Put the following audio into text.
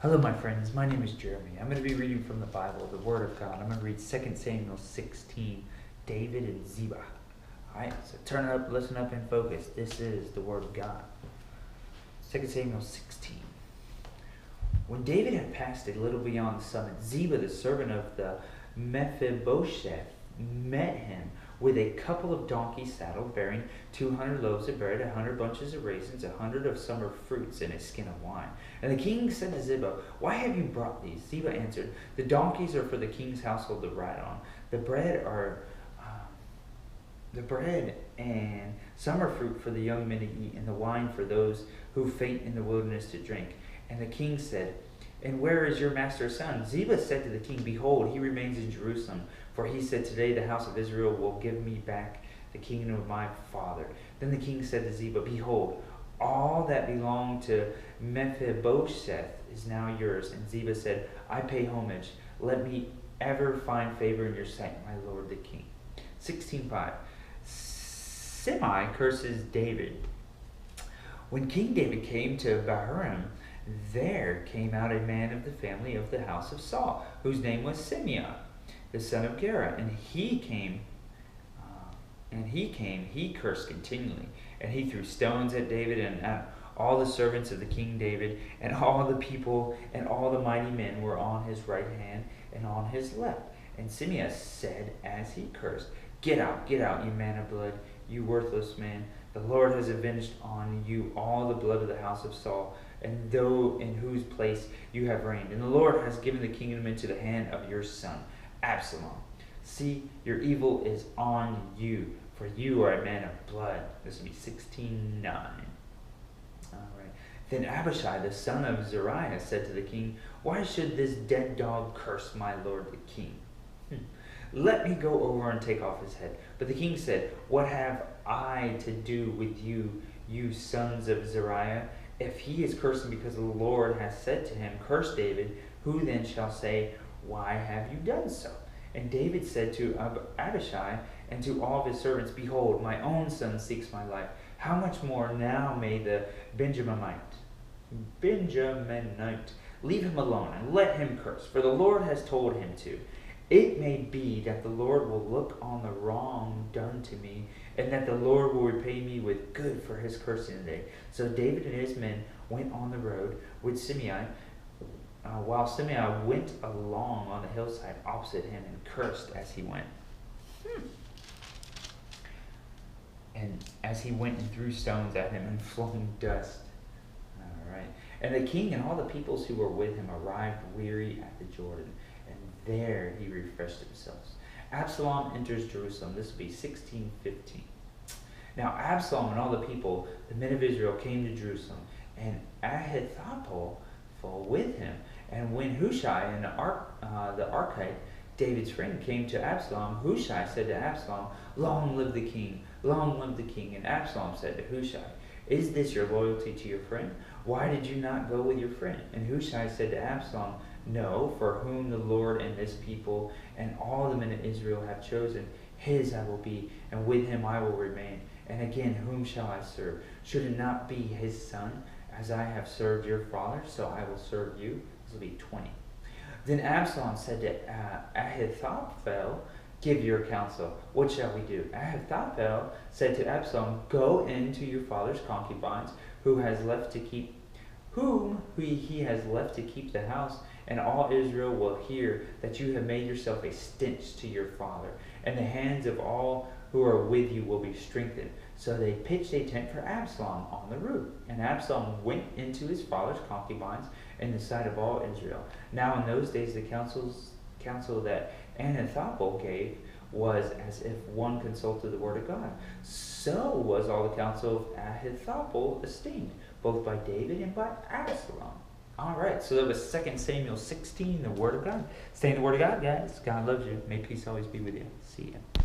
Hello, my friends. My name is Jeremy. I'm going to be reading from the Bible, the Word of God. I'm going to read 2 Samuel 16, David and Ziba. Alright, so turn it up, listen up, and focus. This is the Word of God. 2 Samuel 16. When David had passed a little beyond the summit, Ziba, the servant of the Mephibosheth, met him with a couple of donkeys saddled, bearing 200 loaves of bread, 100 bunches of raisins, 100 of summer fruits, and a skin of wine. And the king said to Ziba, "Why have you brought these?" Ziba answered, "The donkeys are for the king's household to ride on. The bread and summer fruit for the young men to eat, and the wine for those who faint in the wilderness to drink." And the king said, "And where is your master's son?" Ziba said to the king, "Behold, he remains in Jerusalem. For he said, Today the house of Israel will give me back the kingdom of my father." Then the king said to Ziba, "Behold, all that belonged to Mephibosheth is now yours." And Ziba said, "I pay homage. Let me ever find favor in your sight, my lord the king." 16:5. Shimei curses David. When King David came to Bahurim, there came out a man of the family of the house of Saul, whose name was Shimei, the son of Gera, and he cursed continually, and he threw stones at David and at all the servants of the king David, and all the people and all the mighty men were on his right hand and on his left. And Shimei said as he cursed, get out, you man of blood, you worthless man. The Lord has avenged on you all the blood of the house of Saul, and though in whose place you have reigned. And the Lord has given the kingdom into the hand of your son, Absalom. See, your evil is on you, for you are a man of blood. This will be 16:9. All right. Then Abishai, the son of Zeruiah, said to the king, "Why should this dead dog curse my lord the king? Let me go over and take off his head." But the king said, "What have I to do with you, you sons of Zeruiah? If he is cursing because the Lord has said to him, Curse David, who then shall say, Why have you done so?" And David said to Abishai and to all of his servants, "Behold, my own son seeks my life. How much more now may the Benjaminite leave him alone and let him curse, for the Lord has told him to. It may be that the Lord will look on the wrong done to me, and that the Lord will repay me with good for his cursing today." So David and his men went on the road with Shimei, while Shimei went along on the hillside opposite him and cursed as he went. And as he went and threw stones at him and flung dust. All right. And the king and all the peoples who were with him arrived weary at the Jordan, and there he refreshed himself. Absalom enters Jerusalem. This will be 16:15. Now Absalom and all the people, the men of Israel, came to Jerusalem, and Ahithophel with him. And when Hushai and the Archite, David's friend, came to Absalom, Hushai said to Absalom, "Long live the king, long live the king." And Absalom said to Hushai, "Is this your loyalty to your friend? Why did you not go with your friend?" And Hushai said to Absalom, "No, for whom the Lord and this people and all the men of Israel have chosen, his I will be, and with him I will remain. And again, whom shall I serve? Should it not be his son? As I have served your father, so I will serve you." This will be 20. Then Absalom said to Ahithophel, "Give your counsel. What shall we do?" Ahithophel said to Absalom, "Go into your father's concubines, whom he has left to keep the house, and all Israel will hear that you have made yourself a stench to your father, and the hands of all who are with you will be strengthened." So they pitched a tent for Absalom on the roof, and Absalom went into his father's concubines in the sight of all Israel. Now in those days the counsel that Ahithophel gave was as if one consulted the word of God. So was all the counsel of Ahithophel esteemed, both by David and by Absalom. All right, so that was 2 Samuel 16, the Word of God. Stay in the Word of God, guys. God loves you. May peace always be with you. See ya.